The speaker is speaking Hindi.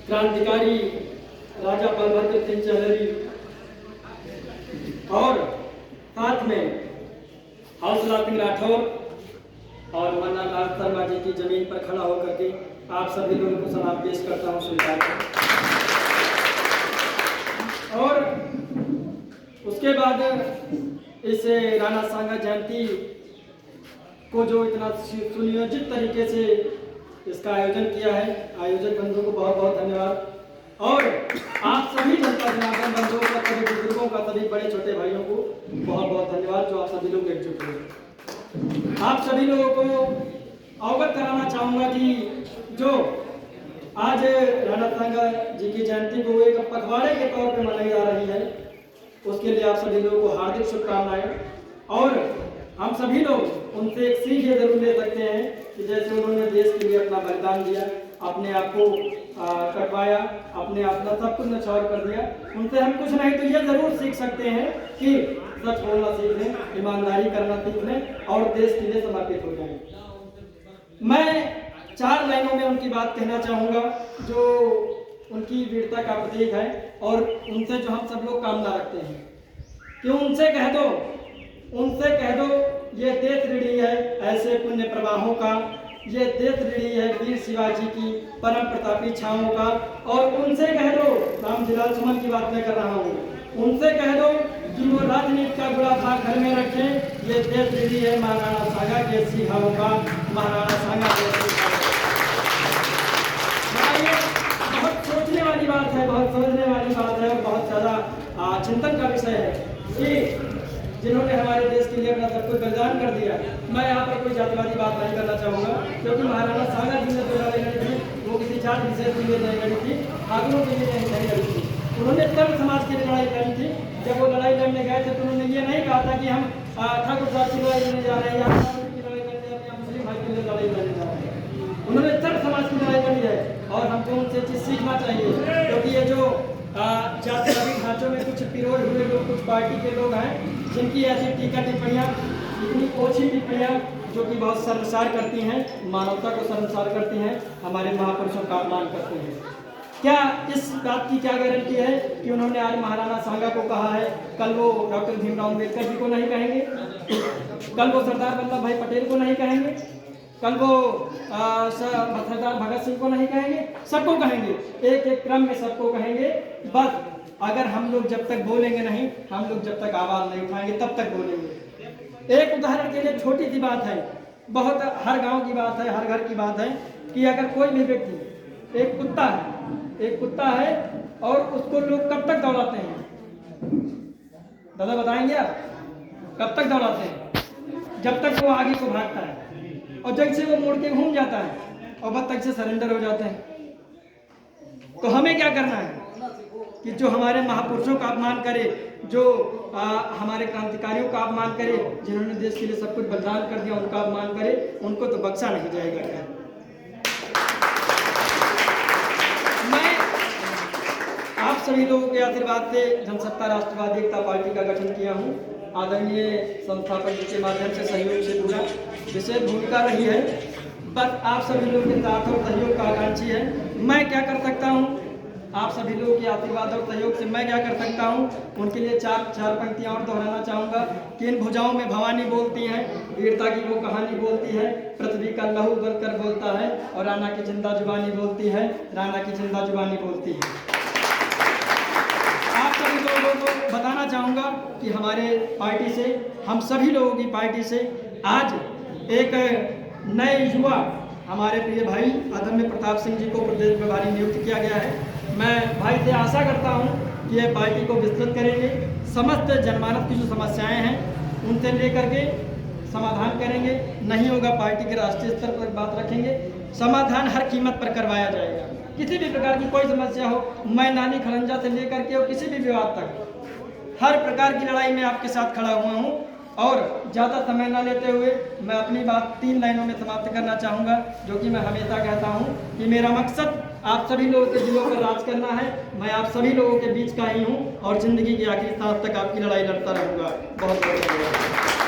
क्रांतिकारी राजा बलभद्र सिंह चौधरी और साथ में हौसला सिंह राठौर और मन्ना लाल शर्मा जी की जमीन पर खड़ा होकर के आप सभी लोगों को सलाम पेश करता हूँ स्वीकार करें। और उसके बाद इस राणा सांगा जयंती को जो इतना सुनियोजित तरीके से इसका आयोजन किया है, आयोजक बंधुओं को बहुत बहुत धन्यवाद। और आप सभी जनता जनार्दन बंधुओं का, सभी बुजुर्गों का, सभी बड़े छोटे भाइयों को बहुत बहुत धन्यवाद जो आप सभी लोग एकजुट हुए। आप सभी लोगों को अवगत कराना चाहूँगा कि जो आज राणा सांगा जी की जयंती को एक पखवाड़े के तौर पर मनाई जा रही है, उसके लिए आप सभी लोगों को हार्दिक शुभकामनाएं। और हम सभी लोग उनसे एक सीख ये जरूर ले सकते हैं कि जैसे उन्होंने देश के लिए अपना बलिदान दिया, अपने आप को कटवाया, अपने अपना सब कुछ न्यौछावर कर दिया, उनसे हम कुछ नहीं तो ये जरूर सीख सकते हैं कि सच बोलना सीख लें, ईमानदारी करना सीख लें और देश के लिए समर्पित हो जाएं। मैं 4 लाइनों में उनकी बात कहना चाहूँगा जो उनकी वीरता का प्रतीक है और उनसे जो हम सब लोग कामना रखते हैं कि उनसे कह दो ये देश ऋणी है ऐसे पुण्य प्रवाहों का, ये देश ऋणी है वीर शिवाजी की परम प्रतापी छाओं का। और उनसे कह दो, रामजिलाल सुमन की बात मैं कर रहा हूँ, उनसे कह दो कि वो राजनीति का बुरा भाग घर में रखें, ये देश ऋणी है महाराणा सांगा के सिंहाओं का, महाराणा सांगा के सिंहाओं का। बहुत सोचने वाली बात है, बहुत समझने वाली बात है और बहुत ज़्यादा चिंतन का विषय है कि जिन्होंने हमारे देश के लिए अपना सब कुछ बलिदान कर दिया। मैं यहाँ पर कोई जातिवादी बात नहीं करना चाहूँगा क्योंकि महाराणा सांगा जी ने जो लड़ाई लड़ी थी वो किसी जात विशेष के लिए नहीं लड़ी थी, ठाकुरों के लिए नहीं लड़ी थी। उन्होंने सर्व समाज के लिए लड़ाई लड़ी थी। जब वो लड़ाई लड़ने गए थे तो उन्होंने ये नहीं कहा था कि हम ठाकुर साहब की लड़ाई लड़ने जा रहे हैं या की लड़ाई लड़ने जा रहे हैं या मुस्लिम भाई के लिए लड़ाई लड़ने जा रहे हैं। उन्होंने सर्व समाज की लड़ाई लड़ी है और हमको उनसे चीज़ सीखना चाहिए क्योंकि ये जो जातिवादी ढांचों में कुछ पिरोल हुए लोग, कुछ पार्टी के लोग हैं जिनकी ऐसी टीका टिप्पणियाँ, इतनी ओछी टिप्पणियाँ जो कि बहुत शर्मसार करती हैं, मानवता को शर्मसार करती हैं, हमारे महापुरुषों का अपमान करती हैं। क्या इस बात की क्या गारंटी है कि उन्होंने आज महाराणा सांगा को कहा है, कल वो डॉक्टर भीमराव अम्बेडकर जी को नहीं कहेंगे, कल वो सरदार वल्लभ भाई पटेल को नहीं कहेंगे, कल वो सरदार भगत सिंह को नहीं कहेंगे, सबको कहेंगे, एक एक क्रम में सबको कहेंगे। बस अगर हम लोग जब तक बोलेंगे नहीं, हम लोग जब तक आवाज़ नहीं उठाएंगे तब तक बोलेंगे। एक उदाहरण के लिए छोटी सी बात है, बहुत हर गांव की बात है, हर घर की बात है कि अगर कोई भी व्यक्ति, एक कुत्ता है और उसको लोग कब तक दौड़ाते हैं, दादा बताएंगे आप, कब तक दौड़ाते हैं? जब तक वो आगे को भागता है और जब से वो मोड़ के घूम जाता है और बस तक से सरेंडर हो जाते हैं। तो हमें क्या करना है कि जो हमारे महापुरुषों का अपमान करे, जो हमारे क्रांतिकारियों का अपमान करे, जिन्होंने देश के लिए सब कुछ बलिदान कर दिया, उनका अपमान करे, उनको तो बख्शा नहीं जाएगा। क्या मैं आप सभी लोगों के आशीर्वाद से जनसत्ता राष्ट्रवादी एकता पार्टी का गठन किया हूँ। आदरणीय संस्थापक जी के माध्यम से सहयोग से पूरा विशेष भूमिका रही है। बस आप सभी लोगों के साथ और सहयोग का आकांक्षी है। मैं क्या कर सकता हूँ, आप सभी लोगों के आशीर्वाद और सहयोग से मैं क्या कर सकता हूँ, उनके लिए चार पंक्तियाँ और दोहराना चाहूँगा कि इन भुजाओं में भवानी बोलती हैं, वीरता की वो कहानी बोलती है, पृथ्वी का लहू गलकर बोलता है और राणा की जिंदा जुबानी बोलती है, राणा की जिंदा जुबानी बोलती है। आप सभी लोगों को बताना चाहूँगा कि हमारे पार्टी से, हम सभी लोगों की पार्टी से आज एक नए युवा हमारे प्रिय भाई आदरणीय प्रताप सिंह जी को प्रदेश प्रभारी नियुक्त किया गया है। मैं भाई से आशा करता हूं कि ये पार्टी को विस्तृत करेंगे, समस्त जनमानस की जो समस्याएं हैं उनसे लेकर के समाधान करेंगे। नहीं होगा पार्टी के राष्ट्रीय स्तर पर बात रखेंगे, समाधान हर कीमत पर करवाया जाएगा। किसी भी प्रकार की कोई समस्या हो, मैं नानी खड़ंजा से लेकर के और किसी भी विवाद तक हर प्रकार की लड़ाई में आपके साथ खड़ा हुआ हूँ। और ज़्यादा समय न लेते हुए मैं अपनी बात 3 लाइनों में समाप्त करना चाहूँगा, जो कि मैं हमेशा कहता हूँ कि मेरा मकसद आप सभी लोगों के दिलों पर राज करना है। मैं आप सभी लोगों के बीच का ही हूँ और ज़िंदगी की आखिरी सांस तक आपकी लड़ाई लड़ता रहूँगा। बहुत बहुत धन्यवाद।